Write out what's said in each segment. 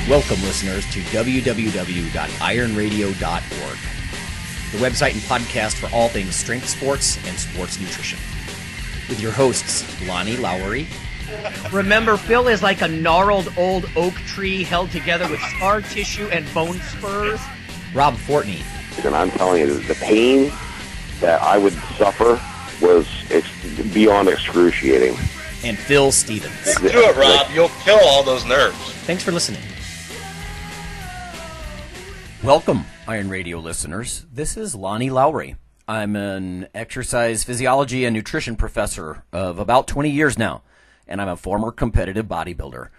Welcome, listeners, to www.ironradio.org, the website and podcast for all things strength sports and sports nutrition. With your hosts, Lonnie Lowery. Remember, Phil is like a gnarled old oak tree held together with scar tissue and bone spurs. Rob Fortney. And I'm telling you, the pain that I would suffer was beyond excruciating. And Phil Stevens. Just do it, Rob. You'll kill all those nerves. Thanks for listening. Welcome, Iron Radio listeners. This is Lonnie Lowery. I'm an exercise physiology and nutrition professor of about 20 years now, and I'm a former competitive bodybuilder.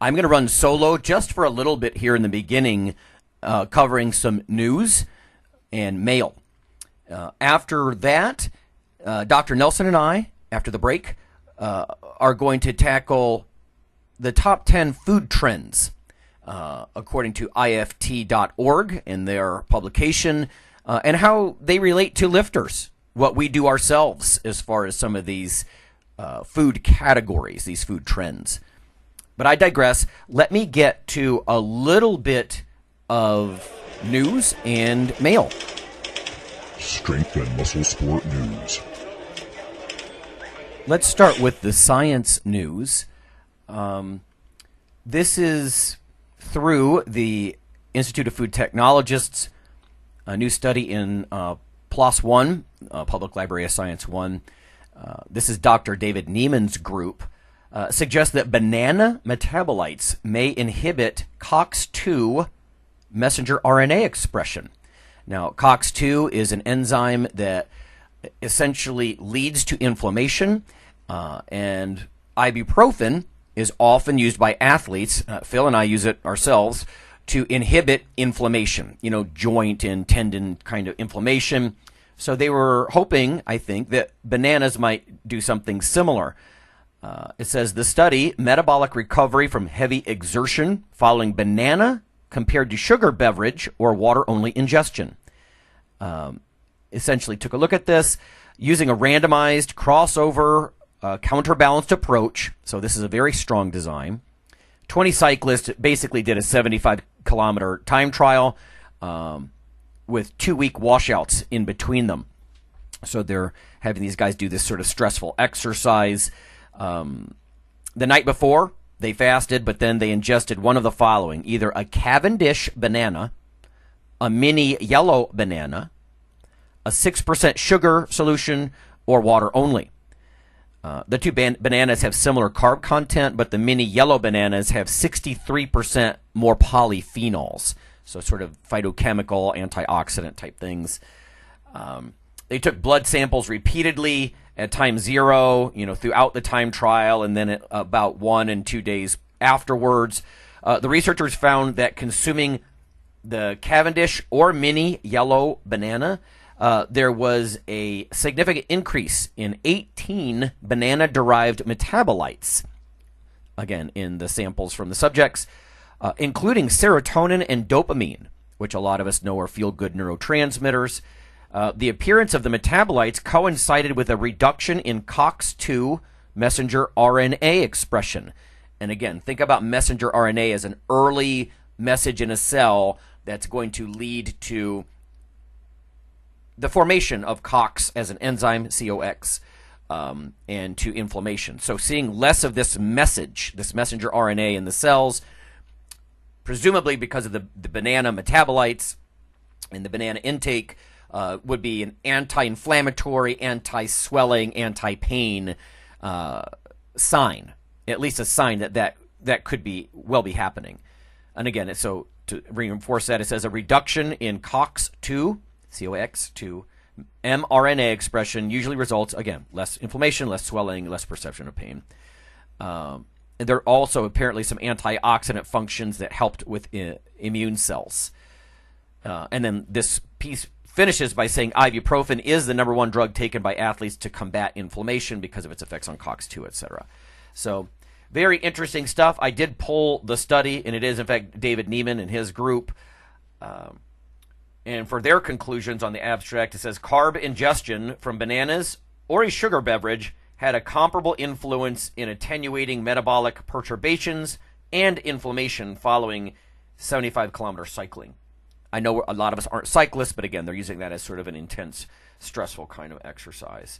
I'm going to run solo just for a little bit here in the beginning, covering some news and mail. After that, Dr. Nelson and I, after the break, are going to tackle the top 10 food trends, according to IFT.org in their publication, and how they relate to lifters, what we do ourselves as far as some of these food categories, these food trends. But I digress. Let me get to a little bit of news and mail. Strength and muscle sport news. Let's start with the science news. This is through the Institute of Food Technologists, a new study in PLOS One, Public Library of Science One. This is Dr. David Neiman's group. Suggests that banana metabolites may inhibit COX-2 messenger RNA expression. Now, COX-2 is an enzyme that essentially leads to inflammation, and ibuprofen is often used by athletes. Phil and I use it ourselves to inhibit inflammation, joint and tendon kind of inflammation. So they were hoping, I think, that bananas might do something similar. It says the study, metabolic recovery from heavy exertion following banana compared to sugar beverage or water-only ingestion. Essentially took a look at this using a randomized crossover counterbalanced approach. So this is a very strong design. 20 cyclists basically did a 75-kilometer time trial with 2-week washouts in between them. So they're having these guys do this sort of stressful exercise. The night before, they fasted, but then they ingested one of the following: either a Cavendish banana, a mini yellow banana, a 6% sugar solution, or water only. The two bananas have similar carb content, but the mini yellow bananas have 63% more polyphenols, so sort of phytochemical, antioxidant type things. They took blood samples repeatedly at time 0, throughout the time trial, and then at about 1 and 2 days afterwards. The researchers found that consuming the Cavendish or mini yellow banana, there was a significant increase in 18 banana-derived metabolites, again, in the samples from the subjects, including serotonin and dopamine, which a lot of us know are feel-good neurotransmitters. The appearance of the metabolites coincided with a reduction in COX-2 messenger RNA expression. And again, think about messenger RNA as an early message in a cell that's going to lead to the formation of COX as an enzyme, COX, and to inflammation. So seeing less of this message, this messenger RNA in the cells, presumably because of the banana metabolites and the banana intake, would be an anti-inflammatory, anti-swelling, anti-pain sign, at least a sign that could be happening. And again, so to reinforce that, it says a reduction in COX-2, COX-2, mRNA expression usually results, again, less inflammation, less swelling, less perception of pain. And there are also apparently some antioxidant functions that helped with immune cells. And then this piece finishes by saying ibuprofen is the number one drug taken by athletes to combat inflammation because of its effects on COX-2, etc. So very interesting stuff. I did pull the study, and it is, in fact, David Neiman and his group. And for their conclusions on the abstract, it says carb ingestion from bananas or a sugar beverage had a comparable influence in attenuating metabolic perturbations and inflammation following 75-kilometer cycling. I know a lot of us aren't cyclists, but again, they're using that as sort of an intense, stressful kind of exercise.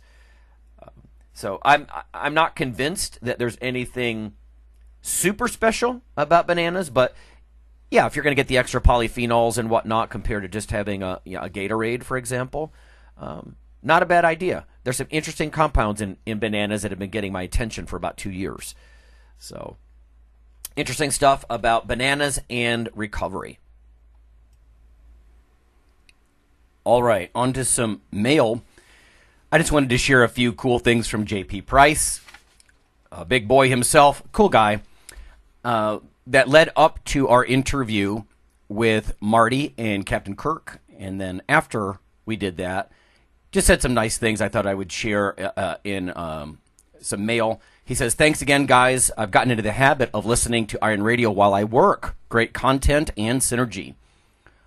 So I'm not convinced that there's anything super special about bananas, but yeah, if you're going to get the extra polyphenols and whatnot compared to just having a Gatorade, for example, not a bad idea. There's some interesting compounds in bananas that have been getting my attention for about 2 years. So, interesting stuff about bananas and recovery. All right, on to some mail. I just wanted to share a few cool things from JP Price, a big boy himself, cool guy, that led up to our interview with Marty and Captain Kirk. And then after we did that, just said some nice things I thought I would share in some mail. He says, thanks again, guys. I've gotten into the habit of listening to Iron Radio while I work. Great content and synergy.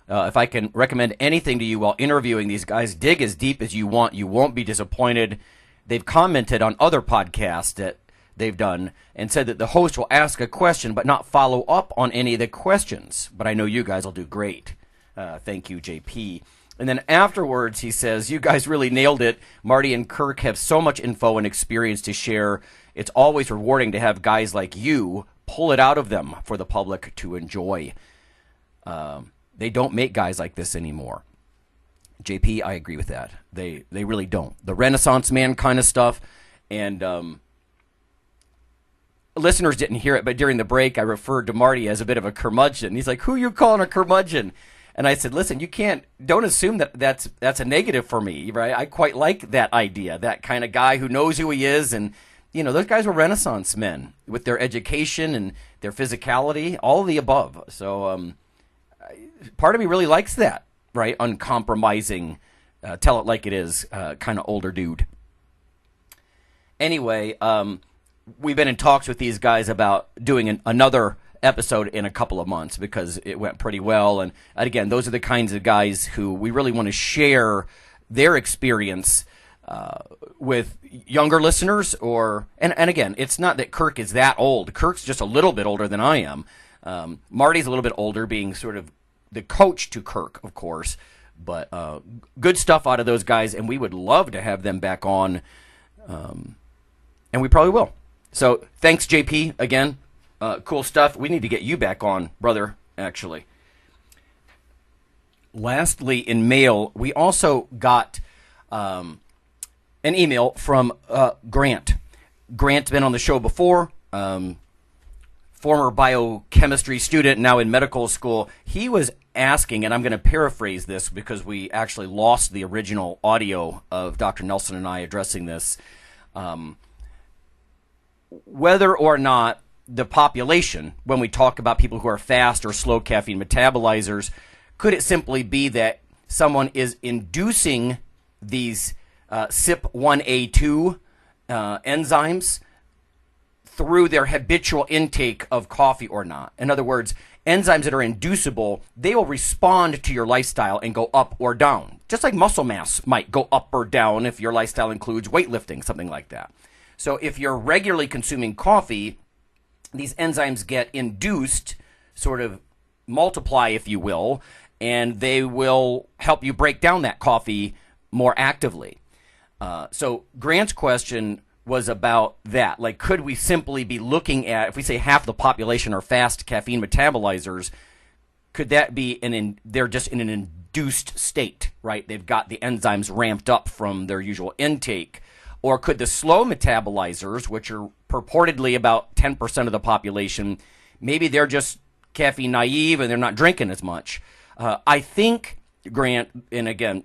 If I can recommend anything to you while interviewing these guys, dig as deep as you want. You won't be disappointed. They've commented on other podcasts that they've done and said that the host will ask a question but not follow up on any of the questions. But I know you guys will do great. Thank you, JP. And then afterwards, he says, you guys really nailed it. Marty and Kirk have so much info and experience to share. It's always rewarding to have guys like you pull it out of them for the public to enjoy. They don't make guys like this anymore. JP, I agree with that. They really don't. The Renaissance man kind of stuff. And listeners didn't hear it, but during the break, I referred to Marty as a bit of a curmudgeon. He's like, who are you calling a curmudgeon? And I said, listen, don't assume that that's a negative for me, right? I quite like that idea, that kind of guy who knows who he is. And, those guys were Renaissance men with their education and their physicality, all of the above. So part of me really likes that, right? Uncompromising, tell it like it is, kind of older dude. Anyway, we've been in talks with these guys about doing another episode in a couple of months because it went pretty well. And again, those are the kinds of guys who we really want to share their experience with younger listeners. And again, it's not that Kirk is that old. Kirk's just a little bit older than I am. Marty's a little bit older, being sort of the coach to Kirk, of course. But good stuff out of those guys, and we would love to have them back on. And we probably will. So thanks, JP, again. Cool stuff. We need to get you back on, brother, actually. Lastly, in mail, we also got an email from Grant. Grant's been on the show before, former biochemistry student, now in medical school. He was asking, and I'm going to paraphrase this because we actually lost the original audio of Dr. Nelson and I addressing this, whether or not the population, when we talk about people who are fast or slow caffeine metabolizers, could it simply be that someone is inducing these CYP1A2 enzymes through their habitual intake of coffee or not? In other words, enzymes that are inducible, they will respond to your lifestyle and go up or down. Just like muscle mass might go up or down if your lifestyle includes weightlifting, something like that. So if you're regularly consuming coffee, these enzymes get induced, sort of multiply, if you will, and they will help you break down that coffee more actively. So Grant's question was about that. Like, could we simply be looking at, if we say half the population are fast caffeine metabolizers, could that be they're just in an induced state, right? They've got the enzymes ramped up from their usual intake. Or could the slow metabolizers, which are purportedly about 10% of the population, maybe they're just caffeine naive and they're not drinking as much? I think, Grant, and again,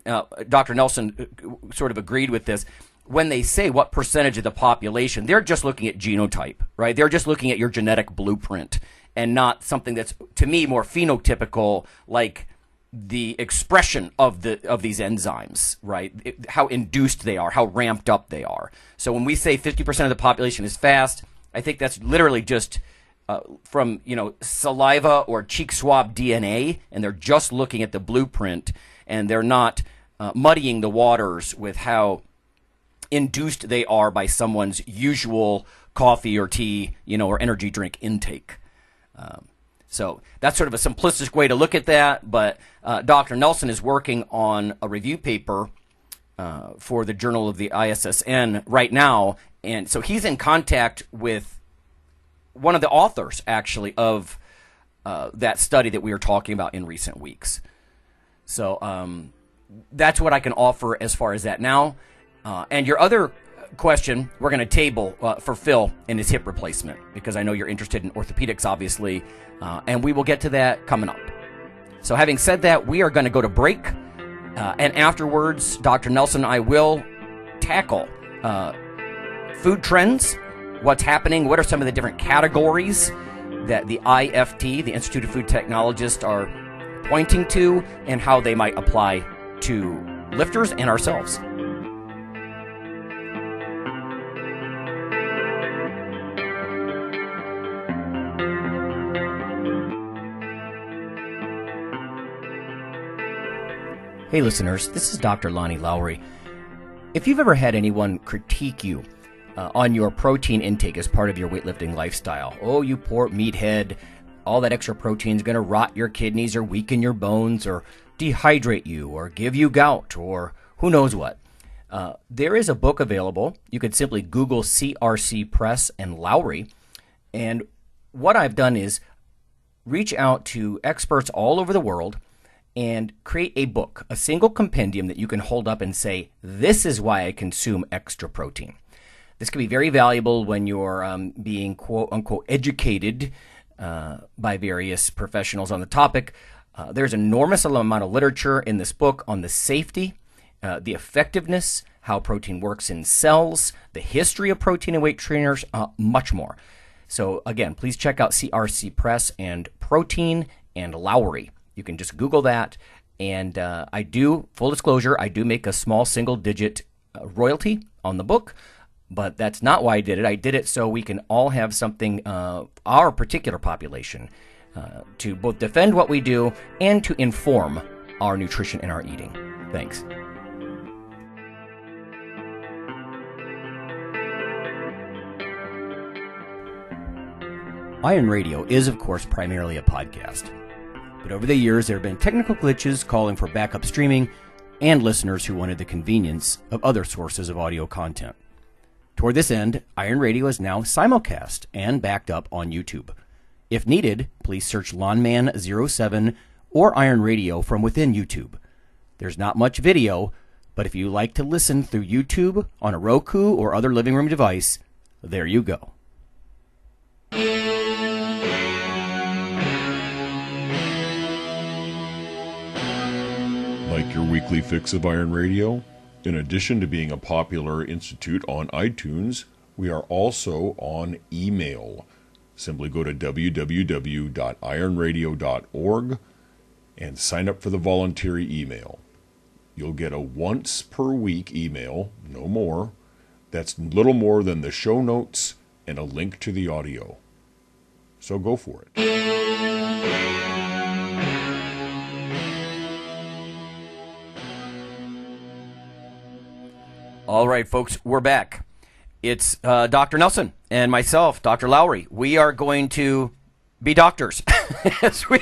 Dr. Nelson sort of agreed with this, when they say what percentage of the population, they're just looking at genotype, right? They're just looking at your genetic blueprint and not something that's, to me, more phenotypical, like the expression of these enzymes, right? How induced they are, how ramped up they are. So when we say 50% of the population is fast, I think that's literally just from saliva or cheek swab DNA, and they're just looking at the blueprint, and they're not muddying the waters with how induced they are by someone's usual coffee or tea, or energy drink intake. So that's sort of a simplistic way to look at that, but Dr. Nelson is working on a review paper for the Journal of the ISSN right now, and so he's in contact with one of the authors, actually, of that study that we were talking about in recent weeks. So that's what I can offer as far as that now. And your other question, we're going to table for Phil and his hip replacement, because I know you're interested in orthopedics, obviously, and we will get to that coming up. So having said that, we are going to go to break, and afterwards, Dr. Nelson and I will tackle food trends, what's happening, what are some of the different categories that the IFT, the Institute of Food Technologists, are pointing to, and how they might apply to lifters and ourselves. Hey listeners, this is Dr. Lonnie Lowery. If you've ever had anyone critique you on your protein intake as part of your weightlifting lifestyle, oh, you poor meathead, all that extra protein is going to rot your kidneys or weaken your bones or dehydrate you or give you gout or who knows what. There is a book available. You could simply Google CRC Press and Lowery. And what I've done is reach out to experts all over the world and create a book, a single compendium that you can hold up and say, this is why I consume extra protein. This can be very valuable when you're being quote-unquote educated by various professionals on the topic. There's an enormous amount of literature in this book on the safety, the effectiveness, how protein works in cells, the history of protein and weight trainers, much more. So again, please check out CRC Press and Protein and Lowery. You can just Google that. And I do, full disclosure, I do make a small single-digit royalty on the book. But that's not why I did it. I did it so we can all have something, our particular population, to both defend what we do and to inform our nutrition and our eating. Thanks. Iron Radio is, of course, primarily a podcast. But over the years, there have been technical glitches calling for backup streaming and listeners who wanted the convenience of other sources of audio content. Toward this end, Iron Radio is now simulcast and backed up on YouTube. If needed, please search Lawnman07 or Iron Radio from within YouTube. There's not much video, but if you like to listen through YouTube on a Roku or other living room device, there you go. Like your weekly fix of Iron Radio? In addition to being a popular institute on iTunes, we are also on email. Simply go to www.ironradio.org and sign up for the voluntary email. You'll get a once per week email, no more. That's little more than the show notes and a link to the audio. So go for it. All right, folks, we're back. It's Dr. Nelson and myself, Dr. Lowery. We are going to be doctors as we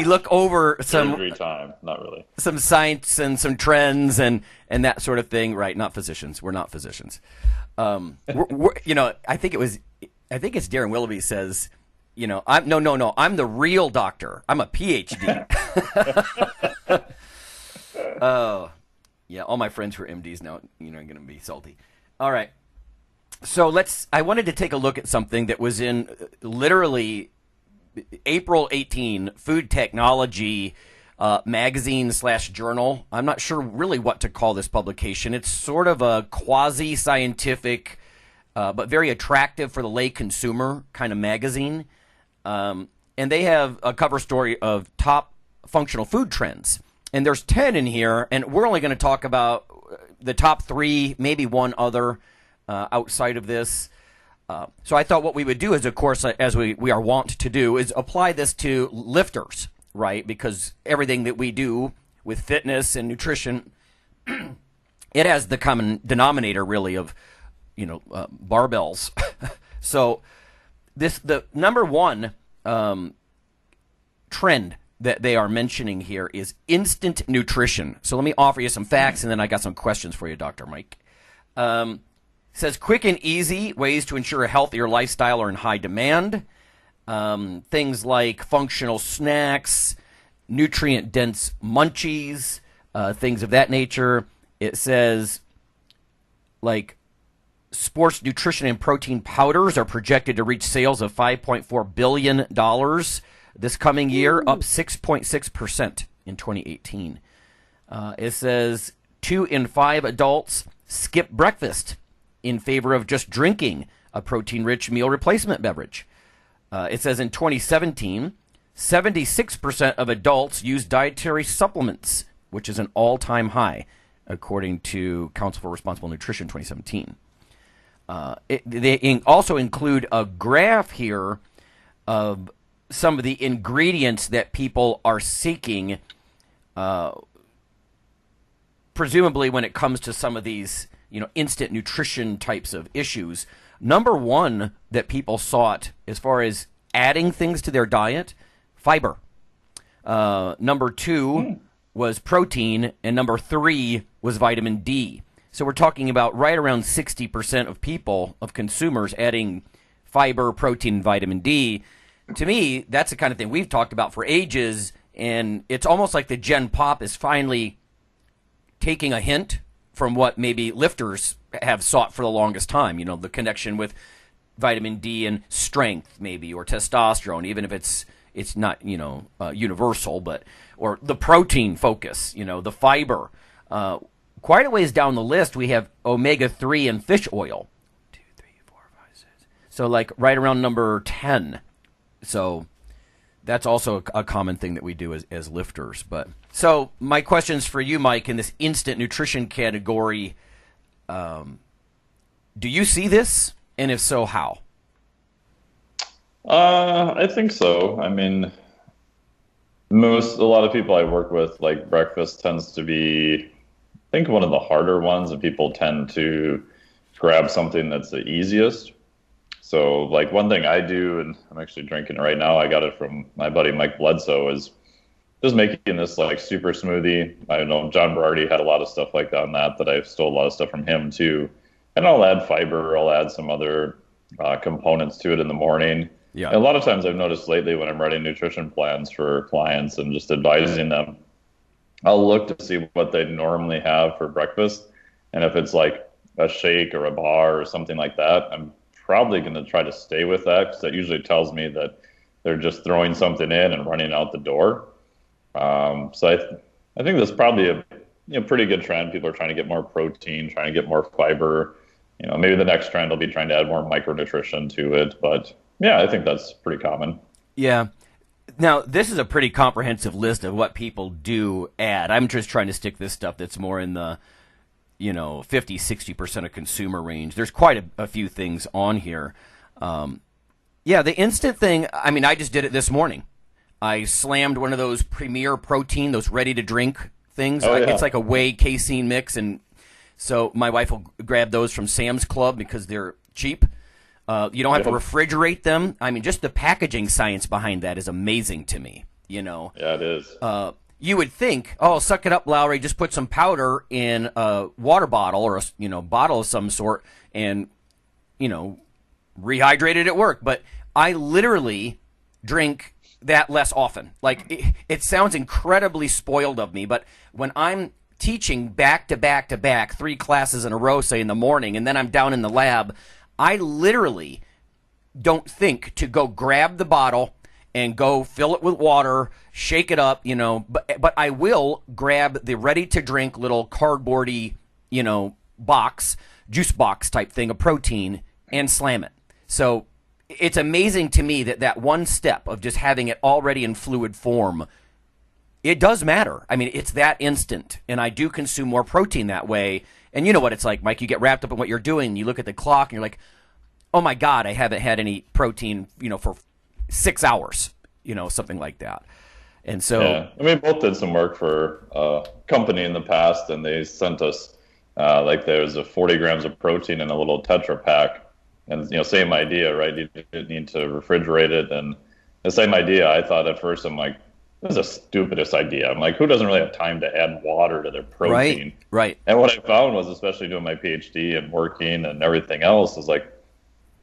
look over every time. Not really. Some science and some trends and that sort of thing. Right? Not physicians. We're not physicians. I think it's Darren Willoughby says, I'm the real doctor. I'm a PhD. Oh. Yeah, all my friends who are MDs now, are going to be salty. All right. So I wanted to take a look at something that was in literally April 18, Food Technology magazine/journal. I'm not sure really what to call this publication. It's sort of a quasi-scientific, but very attractive for the lay consumer kind of magazine. And they have a cover story of top functional food trends. And there's 10 in here, and we're only going to talk about the top 3, maybe one other outside of this. So I thought what we would do is, of course, as we are wont to do, is apply this to lifters, right? Because everything that we do with fitness and nutrition, it has the common denominator, really, of, barbells. So the number one trend that they are mentioning here is instant nutrition. So let me offer you some facts, and then I got some questions for you, Dr. Mike. Says quick and easy ways to ensure a healthier lifestyle are in high demand. Things like functional snacks, nutrient-dense munchies, things of that nature. It says, like, sports nutrition and protein powders are projected to reach sales of $5.4 billion this coming year, up 6.6% in 2018. It says 2 in 5 adults skip breakfast in favor of just drinking a protein-rich meal replacement beverage. It says in 2017, 76% of adults use dietary supplements, which is an all-time high, according to Council for Responsible Nutrition 2017. They also include a graph here of some of the ingredients that people are seeking, presumably when it comes to some of these, instant nutrition types of issues. Number one that people sought as far as adding things to their diet, fiber. Number two was protein, and number 3 was vitamin D. So we're talking about right around 60% of people, of consumers, adding fiber, protein, and vitamin D. To me, that's the kind of thing we've talked about for ages, and it's almost like the Gen Pop is finally taking a hint from what maybe lifters have sought for the longest time, the connection with vitamin D and strength maybe, or testosterone, even if it's not, universal, or the protein focus, the fiber. Quite a ways down the list, we have omega-3 and fish oil. 2, 3, 4, 5, 6. So like right around number 10. So that's also a common thing that we do as lifters. But so my questions for you, Mike, in this instant nutrition category, do you see this? And if so, how? I think so. I mean, a lot of people I work with, like breakfast tends to be, I think, one of the harder ones, and people tend to grab something that's the easiest. So like one thing I do, and I'm actually drinking it right now, I got it from my buddy Mike Bledsoe, is just making this like super smoothie. I know John Berardi had a lot of stuff like that on that I stole a lot of stuff from him too. And I'll add fiber, I'll add some other components to it in the morning. Yeah. And a lot of times I've noticed lately when I'm writing nutrition plans for clients and just advising them, I'll look to see what they normally have for breakfast. And if it's like a shake or a bar or something like that, I'm probably going to try to stay with that, because that usually tells me that they're just throwing something in and running out the door. So I think that's probably a pretty good trend. People are trying to get more protein, trying to get more fiber. Maybe the next trend will be trying to add more micronutrition to it. But yeah, I think that's pretty common. Yeah. Now, this is a pretty comprehensive list of what people do add. I'm just trying to stick this stuff that's more in the 50, 60% of consumer range. There's quite a few things on here. The instant thing, I mean, I just did it this morning. I slammed one of those Premier Protein, those ready-to-drink things. Oh, yeah. It's like a whey casein mix, and so my wife will grab those from Sam's Club because they're cheap. You don't have to refrigerate them. I mean, just the packaging science behind that is amazing to me, Yeah, it is. You would think, suck it up, Lowery, just put some powder in a water bottle or a bottle of some sort and, rehydrate it at work. But I literally drink that less often. Like, it sounds incredibly spoiled of me, but when I'm teaching back to back to back 3 classes in a row, say in the morning, and then I'm down in the lab, I literally don't think to go grab the bottle and go fill it with water, shake it up, but I will grab the ready-to-drink little cardboardy, box, juice box type thing of protein and slam it. So it's amazing to me that one step of just having it already in fluid form, it does matter. I mean, it's that instant, and I do consume more protein that way. And you know what it's like, Mike, you get wrapped up in what you're doing, and you look at the clock, and you're like, oh my God, I haven't had any protein, for 6 hours, something like that. And so, yeah, we both did some work for a company in the past, and they sent us there's a 40 grams of protein in a little Tetra Pak, and same idea, right? You didn't need to refrigerate it, and the same idea. I thought at first, I'm like, this is the stupidest idea. I'm like, who doesn't really have time to add water to their protein? Right. And what I found was, especially doing my PhD and working and everything else, is like,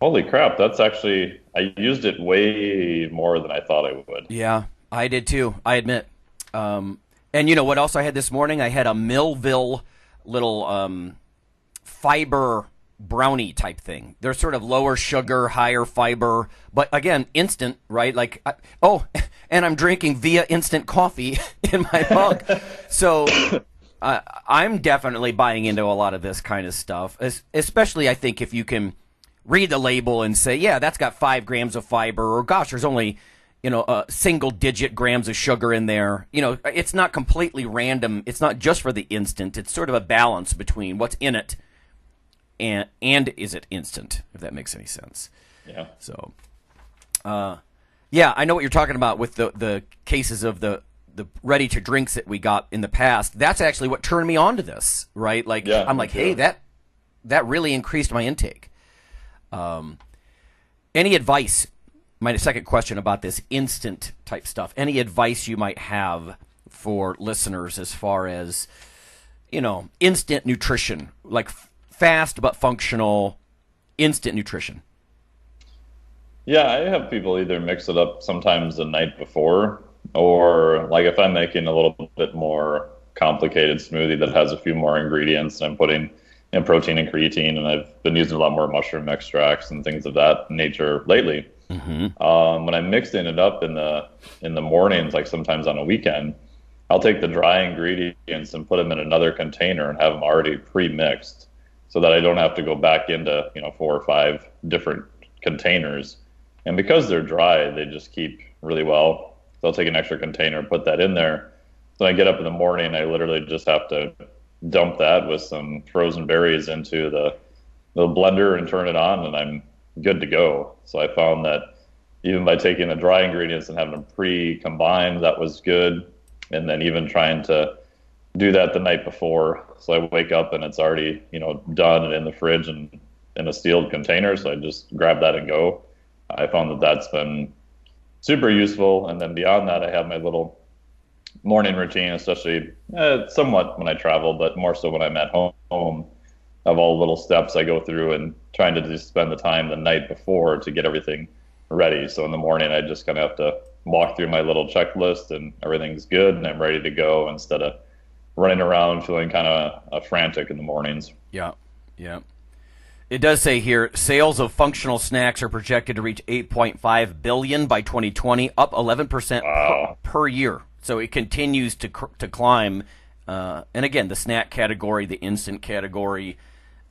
holy crap, that's actually, I used it way more than I thought I would. Yeah, I did too, I admit. And you know what else I had this morning? I had a Millville little fiber brownie type thing. They're sort of lower sugar, higher fiber, but again, instant, right? Like, and I'm drinking via instant coffee in my mug. So I'm definitely buying into a lot of this kind of stuff, especially I think if you can read the label and say, yeah, that's got 5 grams of fiber, or gosh, there's only, single digit grams of sugar in there. It's not completely random. It's not just for the instant. It's sort of a balance between what's in it and is it instant, if that makes any sense. Yeah. So, yeah, I know what you're talking about with the cases of the ready to drinks that we got in the past. That's actually what turned me on to this, right? Like, yeah, I'm like, hey, that really increased my intake. Any advice? My second question about this instant type stuff. Any advice you might have for listeners as far as, instant nutrition, like fast but functional instant nutrition? Yeah, I have people either mix it up sometimes the night before, or like if I'm making a little bit more complicated smoothie that has a few more ingredients, and I'm putting in protein and creatine, and I've been using a lot more mushroom extracts and things of that nature lately. Mm-hmm. When I'm mixing it up in the mornings, like sometimes on a weekend, I'll take the dry ingredients and put them in another container and have them already pre-mixed, so that I don't have to go back into 4 or 5 different containers. And because they're dry, they just keep really well. So I'll take an extra container and put that in there. So I get up in the morning, I literally just have to dump that with some frozen berries into the blender and turn it on, and I'm good to go. So I found that even by taking the dry ingredients and having them pre-combined, that was good. And then even trying to do that the night before, so I wake up and it's already done and in the fridge and in a sealed container, so I just grab that and go. I found that that's been super useful. And then beyond that, I have my little morning routine, especially somewhat when I travel, but more so when I'm at home, of all the little steps I go through, and trying to just spend the time the night before to get everything ready. So in the morning, I just kind of have to walk through my little checklist and everything's good and I'm ready to go, instead of running around feeling kind of frantic in the mornings. Yeah. It does say here, sales of functional snacks are projected to reach $8.5 billion by 2020, up 11% per year. So it continues to climb. And again, the snack category, the instant category.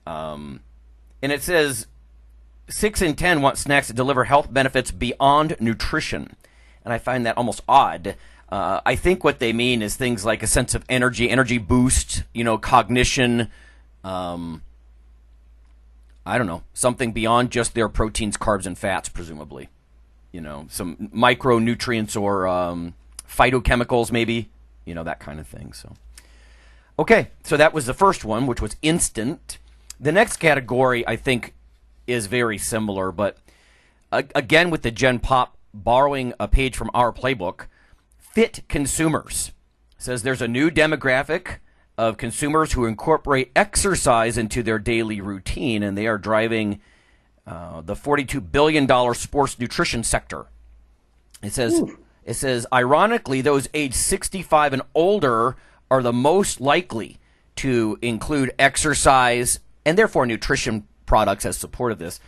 And it says 6 in 10 want snacks that deliver health benefits beyond nutrition. And I find that almost odd. I think what they mean is things like a sense of energy boost, cognition, I don't know, something beyond just their proteins, carbs, and fats, presumably. Some micronutrients or phytochemicals, maybe, that kind of thing. So, okay, so that was the first one, which was instant. The next category, I think, is very similar, but again, with the Gen Pop borrowing a page from our playbook, fit consumers. It says there's a new demographic of consumers who incorporate exercise into their daily routine, and they are driving the $42 billion sports nutrition sector. It says, ironically, those age 65 and older are the most likely to include exercise and therefore nutrition products as support of this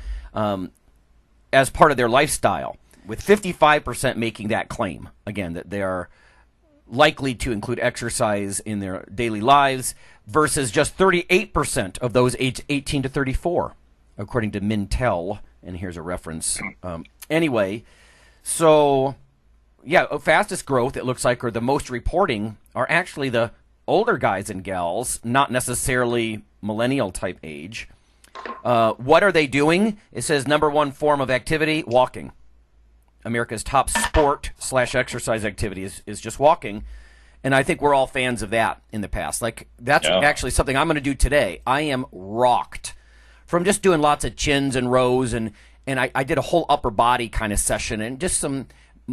as part of their lifestyle, with 55% making that claim, again, that they are likely to include exercise in their daily lives, versus just 38% of those aged 18 to 34, according to Mintel. And here's a reference. Anyway, so, yeah, fastest growth, it looks like, or the most reporting, are actually the older guys and gals, not necessarily millennial type age. What are they doing? It says number one form of activity, walking. America's top sport/exercise activity is just walking. And I think we're all fans of that in the past. Like, that's actually something I'm going to do today. I am rocked from just doing lots of chins and rows, and I did a whole upper body kind of session, and just some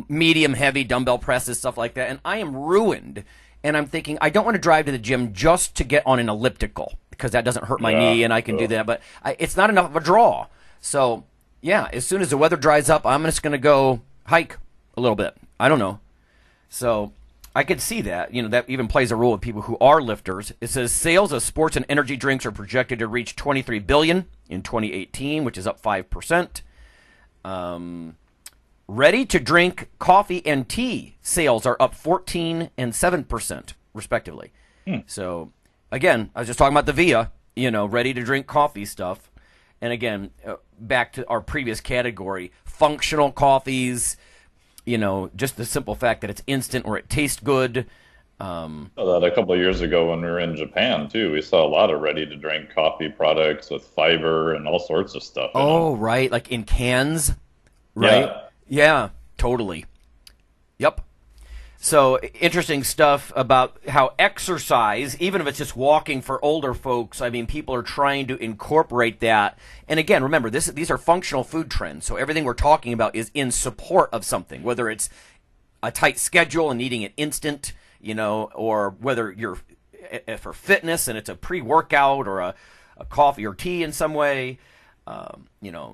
medium heavy dumbbell presses, stuff like that, and I am ruined. And I'm thinking, I don't want to drive to the gym just to get on an elliptical because that doesn't hurt my knee and I can do that. But it's not enough of a draw. So, yeah, as soon as the weather dries up, I'm just going to go hike a little bit. I don't know. So I could see that. That even plays a role with people who are lifters. It says sales of sports and energy drinks are projected to reach $23 billion in 2018, which is up 5%. Ready-to-drink coffee and tea sales are up 14% and 7%, respectively. So, again, I was just talking about the VIA, ready-to-drink coffee stuff. And, again, back to our previous category, functional coffees, just the simple fact that it's instant or it tastes good. That a couple of years ago when we were in Japan, too, we saw a lot of ready-to-drink coffee products with fiber and all sorts of stuff. Oh, right, like in cans, right? Yeah, totally. Yep. So interesting stuff about how exercise, even if it's just walking for older folks, I mean, people are trying to incorporate that. And again, remember, these are functional food trends. So everything we're talking about is in support of something, whether it's a tight schedule and needing it instant, or whether you're for fitness and it's a pre-workout or a coffee or tea in some way.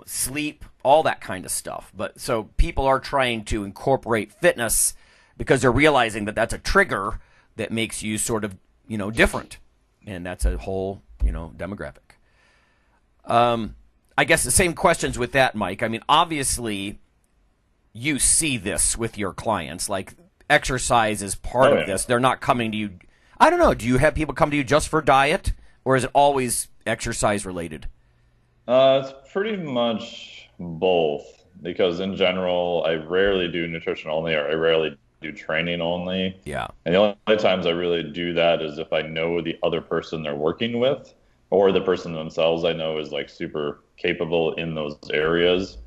Sleep, all that kind of stuff. But so people are trying to incorporate fitness because they're realizing that that's a trigger that makes you sort of, different. And that's a whole, demographic. I guess the same questions with that, Mike. I mean, obviously you see this with your clients, like exercise is part of this. They're not coming to you. I don't know. Do you have people come to you just for diet or is it always exercise related? It's pretty much both because in general, I rarely do nutrition only or I rarely do training only. Yeah. And the only times I really do that is if I know the other person they're working with or the person themselves I know is like super capable in those areas.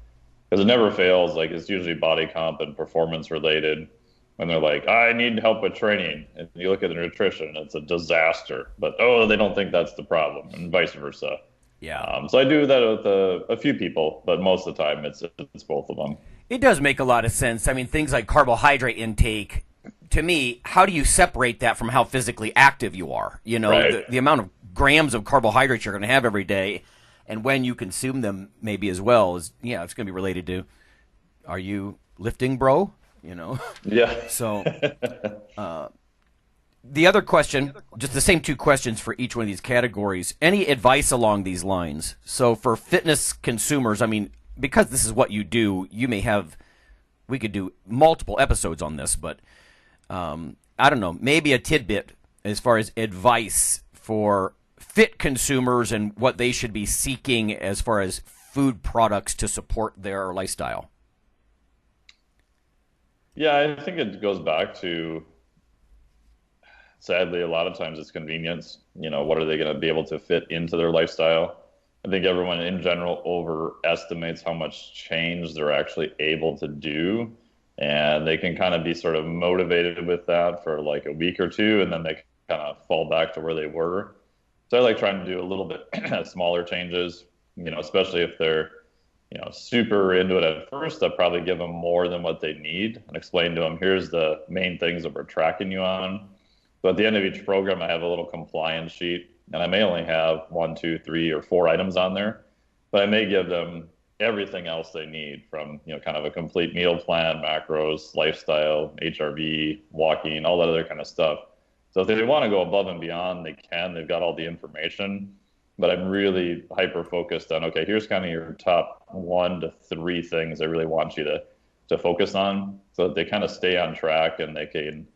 Because it never fails. Like it's usually body comp and performance related. When they're like, I need help with training. And you look at the nutrition, it's a disaster. But, they don't think that's the problem and vice versa. Yeah. So I do that with a few people, but most of the time it's both of them. It does make a lot of sense. I mean, things like carbohydrate intake, to me, how do you separate that from how physically active you are? Right. The amount of grams of carbohydrates you're going to have every day and when you consume them maybe as well is, it's going to be related to, are you lifting, bro? Yeah. So the other question, just the same two questions for each one of these categories. Any advice along these lines? So for fitness consumers, I mean, because this is what you do, we could do multiple episodes on this, but I don't know, maybe a tidbit as far as advice for fit consumers and what they should be seeking as far as food products to support their lifestyle. Yeah, I think it goes back to, sadly, a lot of times it's convenience. What are they going to be able to fit into their lifestyle? I think everyone in general overestimates how much change they're actually able to do. And they can kind of be sort of motivated with that for like a week or two, and then they kind of fall back to where they were. So I like trying to do a little bit smaller changes, especially if they're, super into it at first. I'll probably give them more than what they need and explain to them, here's the main things that we're tracking you on. So at the end of each program, I have a little compliance sheet, and I may only have 1, 2, 3, or 4 items on there, but I may give them everything else they need from, kind of a complete meal plan, macros, lifestyle, HRV, walking, all that other kind of stuff. So if they want to go above and beyond, they can. They've got all the information. But I'm really hyper-focused on, okay, here's kind of your top 1 to 3 things I really want you to focus on so that they kind of stay on track and they can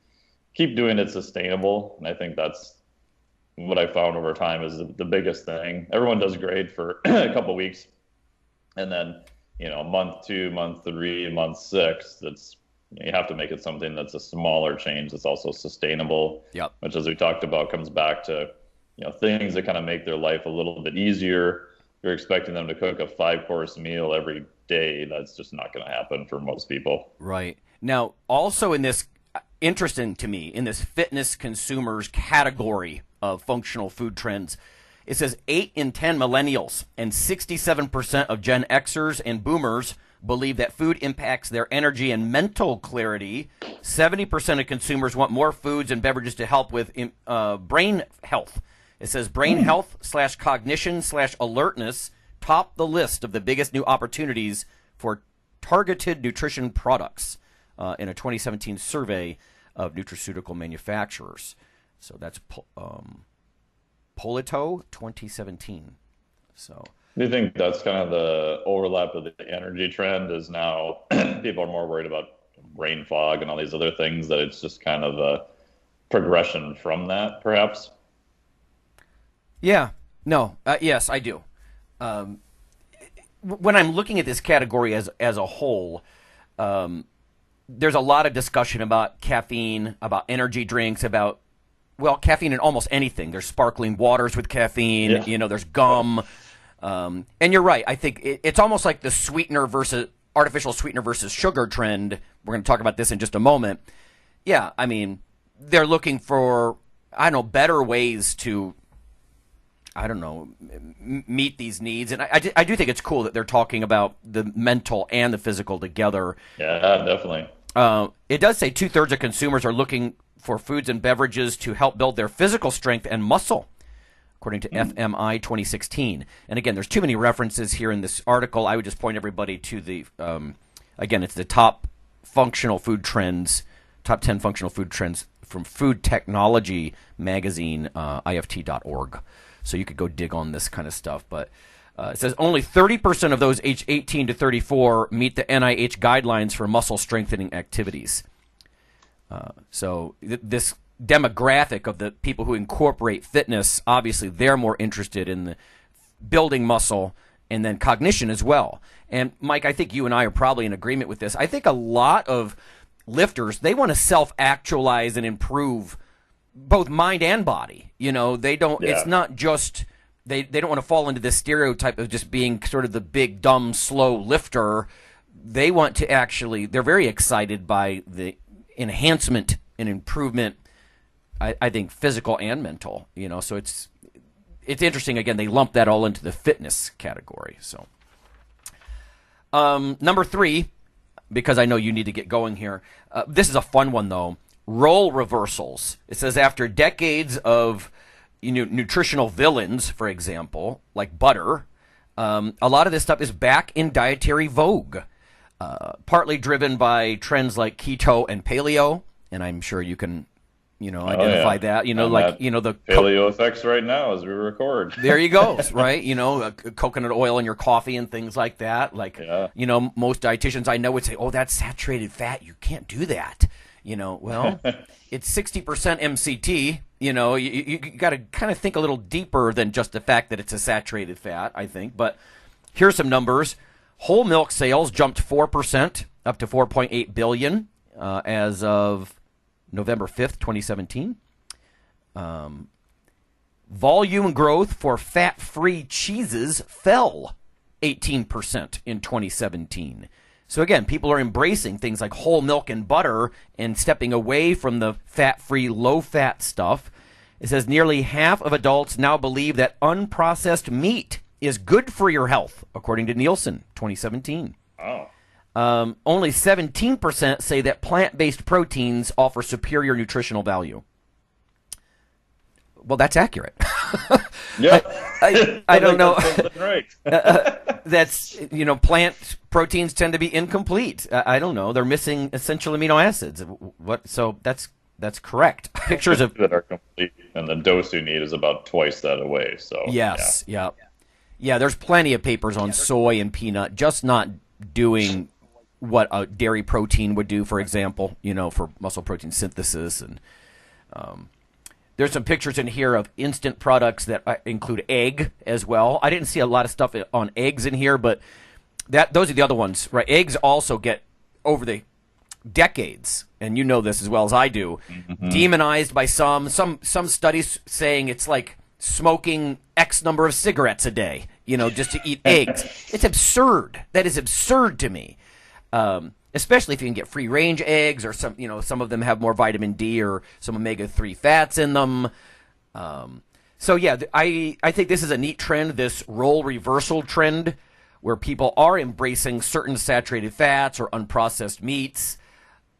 keep doing it sustainable. And I think that's what I found over time is the biggest thing. Everyone does great for a couple weeks. And then, month 2, month 3, month 6, you have to make it something that's a smaller change that's also sustainable. Yep. Which, as we talked about, comes back to, things that kind of make their life a little bit easier. You're expecting them to cook a 5-course meal every day. That's just not going to happen for most people. Right. Now, also in this, interesting to me, in this fitness consumers category of functional food trends, it says 8 in 10 millennials and 67% of Gen Xers and boomers believe that food impacts their energy and mental clarity. 70% of consumers want more foods and beverages to help with brain health. It says brain health / cognition / alertness top the list of the biggest new opportunities for targeted nutrition products in a 2017 survey of nutraceutical manufacturers. So that's Polito 2017. So do you think that's kind of the overlap of the energy trend is now people are more worried about brain fog and all these other things, that it's just kind of a progression from that, perhaps? Yeah. No. Yes, I do. When I'm looking at this category as a whole, there's a lot of discussion about caffeine, about energy drinks, about, well, caffeine in almost anything. There's sparkling waters with caffeine. Yeah. You know, there's gum. And you're right. I think it's almost like the sweetener versus artificial sweetener versus sugar trend. We're going to talk about this in just a moment. Yeah, I mean, they're looking for, I don't know, better ways to, I don't know, meet these needs. And I do think it's cool that they're talking about the mental and the physical together. Yeah, definitely. It does say 2/3 of consumers are looking for foods and beverages to help build their physical strength and muscle, according to FMI 2016. And again, there's too many references here in this article. I would just point everybody to the, again, it's the top functional food trends, top 10 functional food trends from Food Technology magazine, IFT.org. So you could go dig on this kind of stuff. But it says only 30% of those aged 18 to 34 meet the NIH guidelines for muscle strengthening activities. So this demographic of the people who incorporate fitness, obviously they're more interested in the building muscle and then cognition as well. And Mike, I think you and I are probably in agreement with this. I think a lot of lifters, they want to self-actualize and improve both mind and body. You know, they don't, it's not just, they don't want to fall into this stereotype of just being sort of the big, dumb, slow lifter. They want to actually, they're very excited by the enhancement and improvement, I think physical and mental, you know, so it's interesting. Again, they lump that all into the fitness category. So, number 3, because I know you need to get going here. This is a fun one though. Role reversals. It says after decades of nutritional villains, for example, like butter, a lot of this stuff is back in dietary vogue, partly driven by trends like keto and paleo, and I'm sure you can, identify that. The paleo effects right now as we record. There you go, right? Coconut oil in your coffee and things like that. Like, most dietitians I know would say, "Oh, that's saturated fat. You can't do that." Well, it's 60% MCT. You got to kind of think a little deeper than just the fact that it's a saturated fat, I think. But here's some numbers. Whole milk sales jumped 4%, up to 4.8 billion as of November 5th, 2017. Volume growth for fat-free cheeses fell 18% in 2017. So again, people are embracing things like whole milk and butter and stepping away from the fat-free, low-fat stuff. It says nearly half of adults now believe that unprocessed meat is good for your health, according to Nielsen, 2017. Oh. Only 17% say that plant-based proteins offer superior nutritional value. Well, that's accurate. Yeah. I don't know. Right. That's, plant proteins tend to be incomplete. I don't know. They're missing essential amino acids. What? So that's correct. Pictures of that are complete, and the dose you need is about twice that away. So yes, yeah. There's plenty of papers on soy and peanut, just not doing what a dairy protein would do, for example. For muscle protein synthesis, and there's some pictures in here of instant products that include egg as well. I didn't see a lot of stuff on eggs in here, but those are the other ones, right? Eggs also get, over the decades, and you know this as well as I do, demonized by some studies saying it's like smoking X number of cigarettes a day, just to eat eggs. It's absurd. That is absurd to me. Especially if you can get free range eggs, or some of them have more vitamin D or some omega-3 fats in them. So yeah, I think this is a neat trend, this role reversal trend, where people are embracing certain saturated fats or unprocessed meats,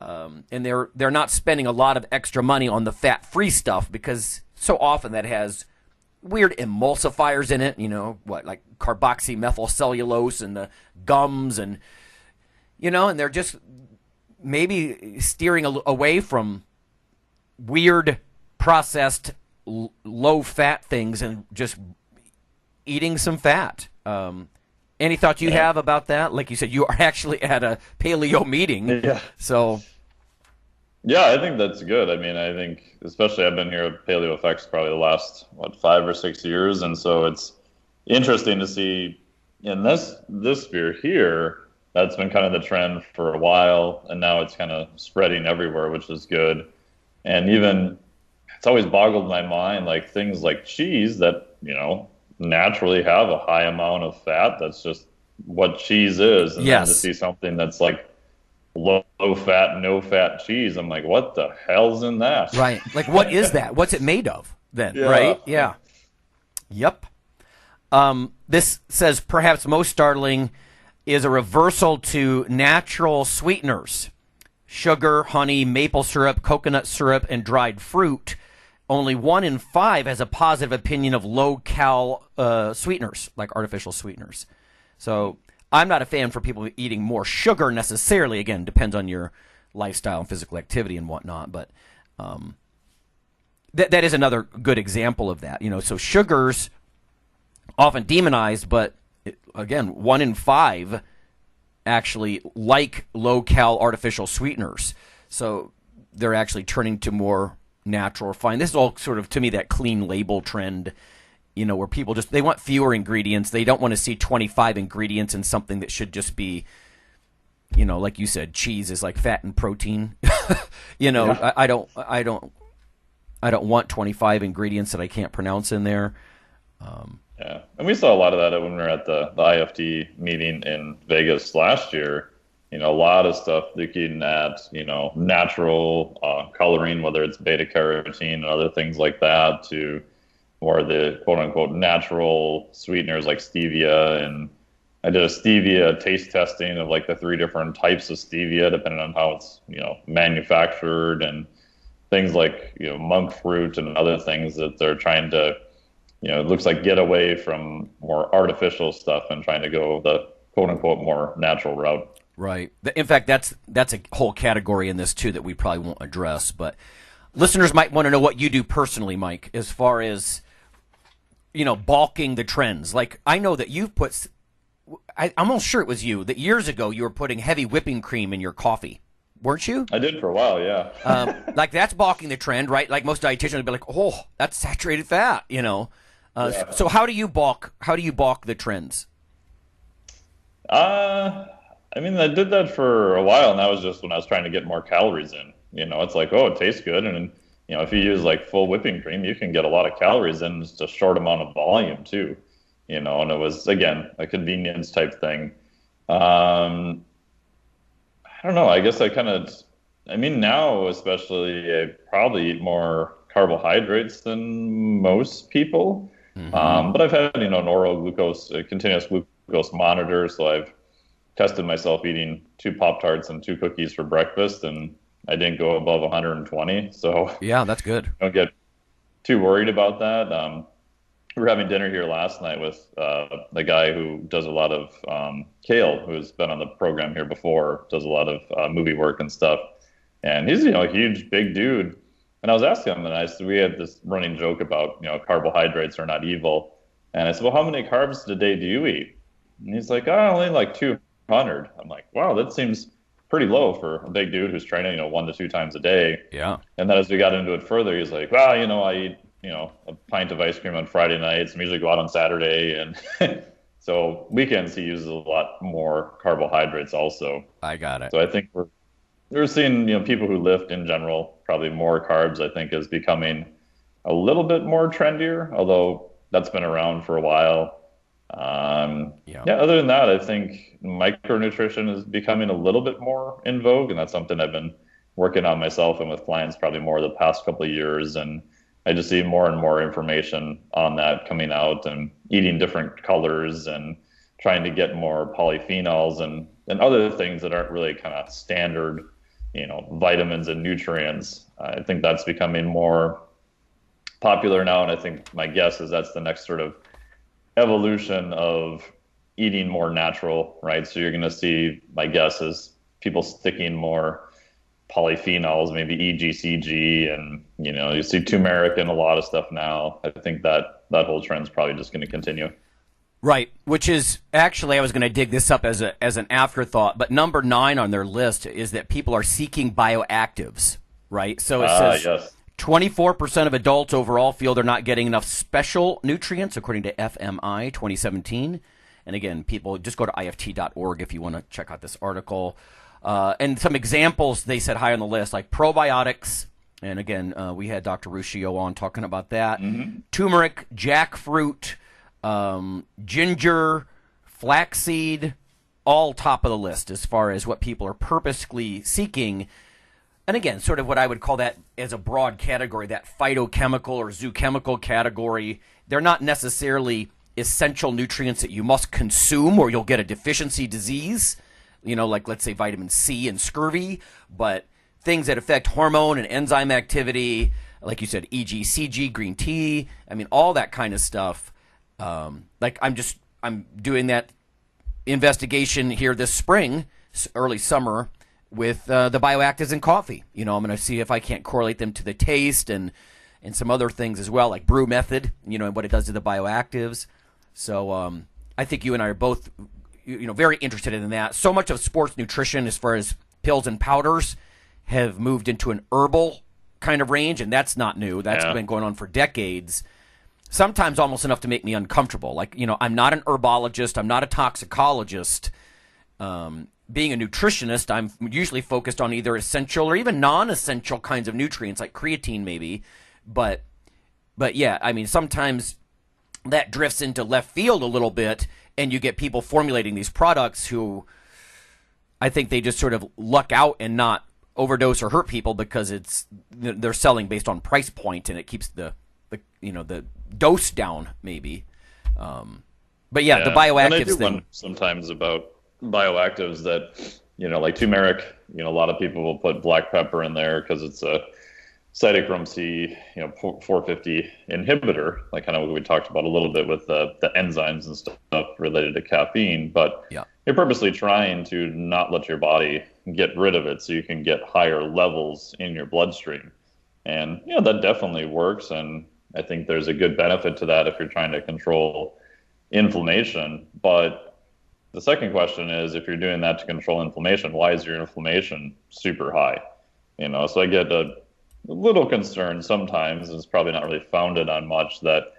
and they're not spending a lot of extra money on the fat-free stuff because so often that has weird emulsifiers in it, like carboxymethylcellulose and the gums and they're just maybe steering away from weird processed low-fat things and just eating some fat. Any thoughts you have about that? Like you said, you are actually at a paleo meeting. Yeah. So. Yeah, I think that's good. I mean, I think especially I've been here at Paleo Effects probably the last, 5 or 6 years. And so it's interesting to see in this sphere here, that's been kind of the trend for a while. And now it's kind of spreading everywhere, which is good. And even it's always boggled my mind, like things like cheese that, naturally have a high amount of fat. That's just what cheese is. And then to see something that's like low fat, no fat cheese, I'm like, what the hell's in that? Right. Like, what is that? What's it made of then? Yeah. Right? Yeah. Yep. This says perhaps most startling is a reversal to natural sweeteners. Sugar, honey, maple syrup, coconut syrup, and dried fruit. Only 1 in 5 has a positive opinion of low-cal sweeteners, like artificial sweeteners. So I'm not a fan for people eating more sugar necessarily. Again, depends on your lifestyle and physical activity and whatnot. But that is another good example of that. So sugars often demonized, but again, 1 in 5 actually like low-cal artificial sweeteners. So they're actually turning to more natural, refined. This is all sort of, to me, that clean label trend, where people they want fewer ingredients. They don't want to see 25 ingredients in something that should just be, like you said, cheese is like fat and protein. Yeah. I don't want 25 ingredients that I can't pronounce in there. Yeah, and we saw a lot of that when we were at the IFD meeting in Vegas last year. A lot of stuff looking at, natural coloring, whether it's beta carotene and other things like that, to more the quote unquote natural sweeteners like stevia. And I did a stevia taste testing of like the 3 different types of stevia, depending on how it's, manufactured, and things like, monk fruit and other things that they're trying to, it looks like get away from more artificial stuff and trying to go the quote unquote more natural route. Right. In fact, that's a whole category in this, too, that we probably won't address. But listeners might want to know what you do personally, Mike, as far as, balking the trends. Like, I know that you've put – I'm almost sure it was you, that years ago you were putting heavy whipping cream in your coffee. Weren't you? I did for a while, yeah. Like, that's balking the trend, right? Like, most dietitians would be like, oh, that's saturated fat, Yeah. So how do you balk the trends? I mean, I did that for a while, and that was just when I was trying to get more calories in. It's like, oh, it tastes good. And, if you use like full whipping cream, you can get a lot of calories in just a short amount of volume too, and it was, again, a convenience type thing. I don't know. I guess now especially, I probably eat more carbohydrates than most people. Mm-hmm. But I've had, an oral glucose, a continuous glucose monitor. So I've tested myself eating 2 Pop-Tarts and 2 cookies for breakfast, and I didn't go above 120. So yeah, that's good. Don't get too worried about that. We were having dinner here last night with the guy who does a lot of Kale, who's been on the program here before, does a lot of movie work and stuff. And he's, a huge, big dude. And I was asking him, and we had this running joke about, carbohydrates are not evil. And I said, well, how many carbs a day do you eat? And he's like, only like 200. I'm like, wow, that seems pretty low for a big dude who's training, 1 to 2 times a day. Yeah. And then as we got into it further, he's like, well, I eat, a pint of ice cream on Friday nights. I usually go out on Saturday. And so weekends he uses a lot more carbohydrates also. I got it. So I think we're seeing, people who lift in general, probably more carbs, I think, is becoming a little bit more trendier, although that's been around for a while. Other than that, I think micronutrition is becoming a little bit more in vogue, and that's something I've been working on myself and with clients probably more the past couple of years. And I just see more and more information on that coming out, and eating different colors and trying to get more polyphenols and other things that aren't really kind of standard, vitamins and nutrients. I think that's becoming more popular now, and I think my guess is that's the next sort of evolution of eating more natural, right? So you're going to see, my guess is people sticking more polyphenols, maybe EGCG, and you see turmeric in a lot of stuff now. I think that whole trend's probably just going to continue. Right, which is actually, I was going to dig this up as an afterthought, but number 9 on their list is that people are seeking bioactives, right? So it says yes. 24% of adults overall feel they're not getting enough special nutrients, according to FMI 2017. And again, people just go to ift.org if you want to check out this article. And some examples they said high on the list, like probiotics. And again, we had Dr. Ruscio on talking about that. Mm-hmm. Turmeric, jackfruit, ginger, flaxseed, all top of the list as far as what people are purposely seeking. And again, sort of what I would call that as a broad category, that phytochemical or zoochemical category. They're not necessarily essential nutrients that you must consume or you'll get a deficiency disease, like let's say vitamin C and scurvy, but things that affect hormone and enzyme activity, like you said, EGCG, green tea, all that kind of stuff. Like I'm doing that investigation here this spring, early summer, with the bioactives in coffee. I'm going to see if I can't correlate them to the taste and some other things as well, like brew method, and what it does to the bioactives. So I think you and I are both, very interested in that. So much of sports nutrition, as far as pills and powders, have moved into an herbal kind of range, and that's not new. That's been going on for decades. Sometimes almost enough to make me uncomfortable. Like, I'm not an herbologist. I'm not a toxicologist. Being a nutritionist, I'm usually focused on either essential or even non-essential kinds of nutrients, like creatine maybe. But yeah, sometimes that drifts into left field a little bit, and you get people formulating these products who I think they just sort of luck out and not overdose or hurt people because they're selling based on price point, and it keeps the dose down maybe. But yeah, the bioactives and I do thing. wonder sometimes about bioactives that, like turmeric, a lot of people will put black pepper in there because it's a cytochrome C, 450 inhibitor, like kind of what we talked about a little bit with the enzymes and stuff related to caffeine. But you're purposely trying to not let your body get rid of it so you can get higher levels in your bloodstream. And, that definitely works. And I think there's a good benefit to that if you're trying to control inflammation. But the second question is, if you're doing that to control inflammation, why is your inflammation super high? So I get a little concerned sometimes, and it's probably not really founded on much, that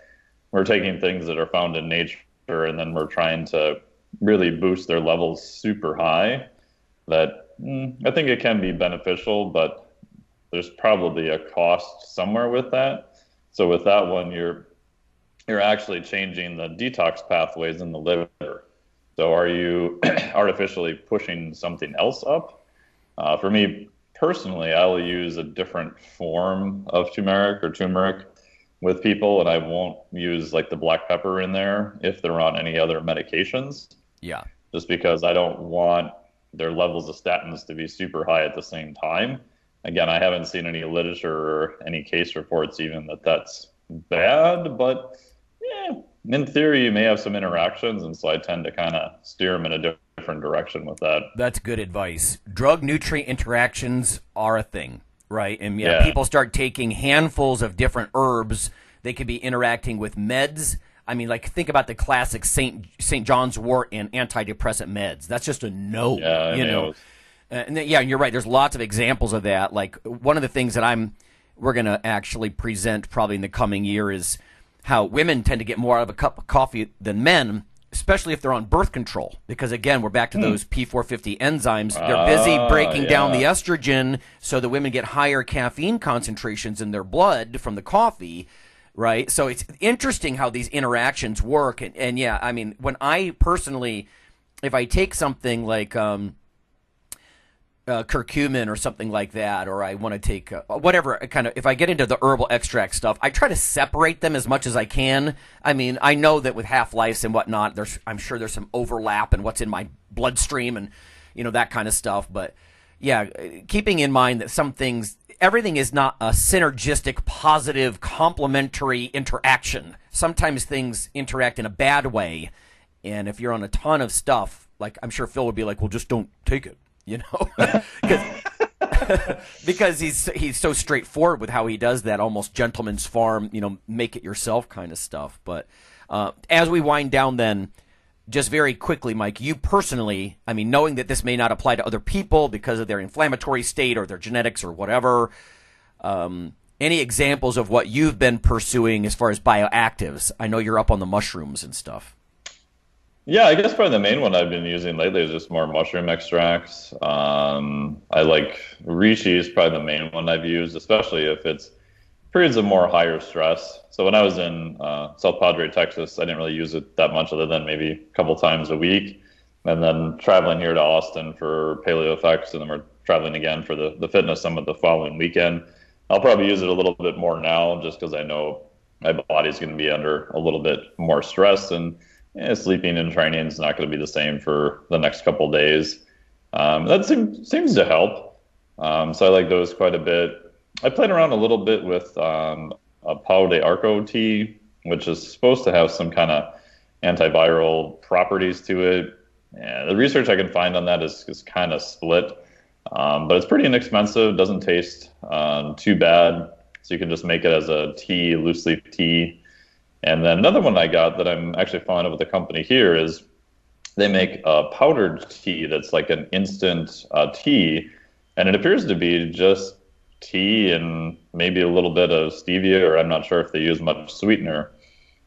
we're taking things that are found in nature and then we're trying to really boost their levels super high. That I think it can be beneficial, but there's probably a cost somewhere with that. So with that one, you're actually changing the detox pathways in the liver. So are you artificially pushing something else up? For me personally, I will use a different form of turmeric with people, and I won't use like the black pepper in there if they're on any other medications. Yeah. Just because I don't want their levels of statins to be super high at the same time. Again, I haven't seen any literature or any case reports even that's bad, but in theory, you may have some interactions, and so I tend to kind of steer them in a different direction with that. That's good advice. Drug-nutrient interactions are a thing, right? And people start taking handfuls of different herbs. They could be interacting with meds. Like, think about the classic St. John's wort and antidepressant meds. That's just a no, And then, you're right. There's lots of examples of that. Like, one of the things that we're going to actually present probably in the coming year is how women tend to get more out of a cup of coffee than men, especially if they're on birth control. Because, again, we're back to those P450 enzymes. They're busy breaking down the estrogen, so the women get higher caffeine concentrations in their blood from the coffee, right? So it's interesting how these interactions work. And when I personally, if I take something like curcumin or something like that, or I want to take whatever kind of, if I get into the herbal extract stuff, I try to separate them as much as I can. I mean, I know that with half-lives and whatnot, I'm sure there's some overlap in what's in my bloodstream and, that kind of stuff. But yeah, keeping in mind that some things, everything is not a synergistic, positive, complementary interaction. Sometimes things interact in a bad way. And if you're on a ton of stuff, like I'm sure Phil would be like, well, just don't take it, because he's so straightforward with how he does that, almost gentleman's farm, make it yourself kind of stuff. But as we wind down then, just very quickly, Mike, you personally, I mean, knowing that this may not apply to other people because of their inflammatory state or their genetics or whatever, any examples of what you've been pursuing as far as bioactives? I know you're up on the mushrooms and stuff. Yeah, I guess probably the main one I've been using lately is just more mushroom extracts. I like reishi is probably the main one I've used, especially if it's periods of more higher stress. So when I was in South Padre, Texas, I didn't really use it that much other than maybe a couple times a week. And then traveling here to Austin for Paleo Effects, and then we're traveling again for the Fitness Summit the following weekend. I'll probably use it a little bit more now just because I know my body's going to be under a little bit more stress, and sleeping and training is not going to be the same for the next couple of days. That seems to help. So I like those quite a bit. I played around a little bit with a Pau de Arco tea, which is supposed to have some kind of antiviral properties to it. Yeah, the research I can find on that is kind of split, but it's pretty inexpensive, doesn't taste too bad, so you can just make it as a tea, loose leaf tea. And then another one I got that I'm actually following up with the company here is they make a powdered tea that's like an instant tea, and it appears to be just tea and maybe a little bit of stevia, or I'm not sure if they use much sweetener.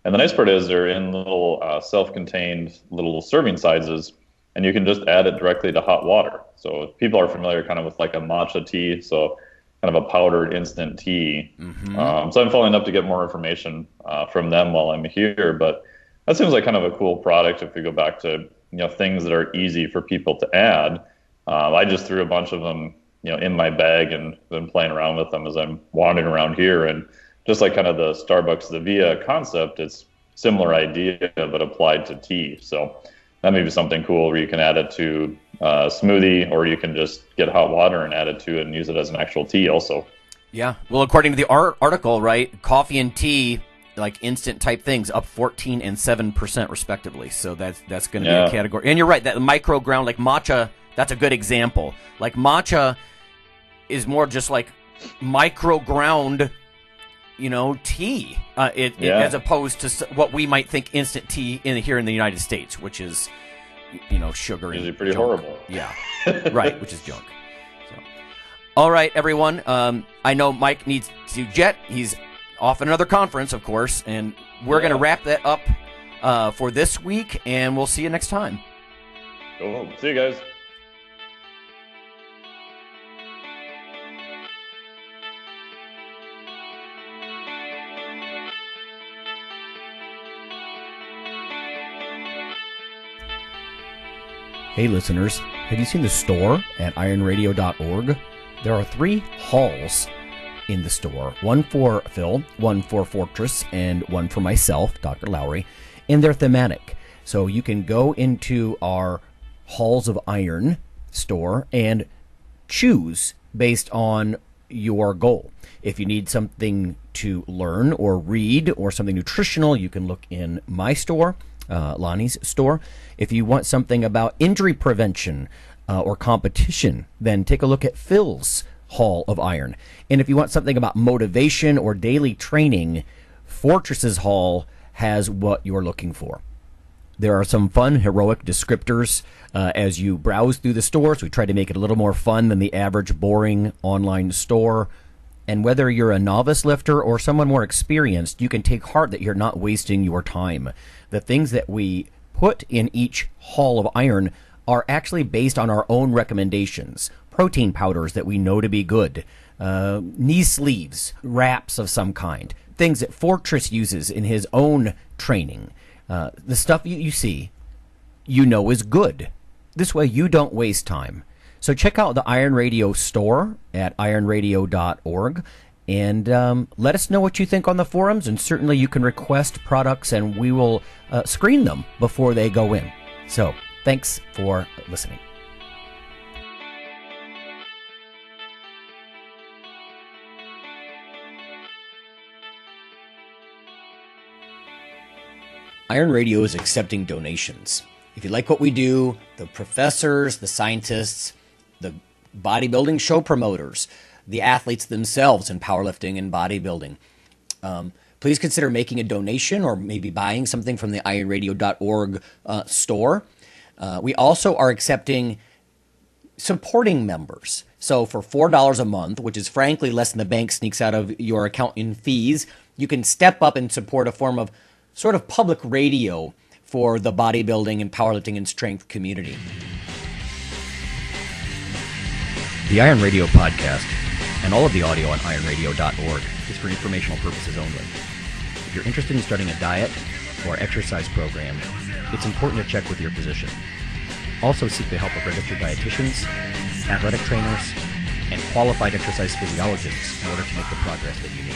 And the nice part is they're in little self-contained little serving sizes, and you can just add it directly to hot water. So if people are familiar kind of with like a matcha tea, so kind of a powdered instant tea. Mm-hmm. So I'm following up to get more information from them while I'm here. But that seems like kind of a cool product if we go back to things that are easy for people to add. I just threw a bunch of them in my bag and been playing around with them as I'm wandering around here. And just like kind of the Starbucks the Via concept, it's similar idea but applied to tea. So that may be something cool where you can add it to smoothie, or you can just get hot water and add it to it and use it as an actual tea also. Yeah. Well, according to the article, right, coffee and tea, like instant type things, up 14% and 7% respectively. So that's going to be a category. And you're right, that micro ground, like matcha, that's a good example. Like matcha is more just like micro ground, tea, as opposed to what we might think instant tea here in the United States, which is sugar usually and pretty junk. horrible. Yeah, right, which is junk. So, all right, everyone. I know Mike needs to jet. He's off at another conference, of course, and we're going to wrap that up for this week, and we'll see you next time. Go home. See you guys. Hey listeners, have you seen the store at IronRadio.org? There are 3 halls in the store. One for Phil, one for Fortress, and one for myself, Dr. Lowery, and they're thematic. So you can go into our Halls of Iron store and choose based on your goal. If you need something to learn or read or something nutritional, you can look in my store, Lonnie's store. If you want something about injury prevention or competition, then take a look at Phil's Hall of Iron. And if you want something about motivation or daily training, Fortress's Hall has what you're looking for. There are some fun, heroic descriptors as you browse through the stores. We try to make it a little more fun than the average boring online store. And whether you're a novice lifter or someone more experienced, you can take heart that you're not wasting your time. The things that we put in each Hall of Iron are actually based on our own recommendations. Protein powders that we know to be good, knee sleeves, wraps of some kind, things that Fortress uses in his own training. The stuff you see, is good. This way you don't waste time. So check out the Iron Radio store at ironradio.org. And let us know what you think on the forums, and certainly you can request products and we will screen them before they go in. So thanks for listening. Iron Radio is accepting donations. If you like what we do, the professors, the scientists, the bodybuilding show promoters, the athletes themselves in powerlifting and bodybuilding, please consider making a donation or maybe buying something from the ironradio.org store. We also are accepting supporting members. So for $4 a month, which is frankly less than the bank sneaks out of your account in fees, you can step up and support a form of sort of public radio for the bodybuilding and powerlifting and strength community. The Iron Radio podcast and all of the audio on ironradio.org is for informational purposes only. If you're interested in starting a diet or exercise program, it's important to check with your physician. Also seek the help of registered dietitians, athletic trainers, and qualified exercise physiologists in order to make the progress that you need.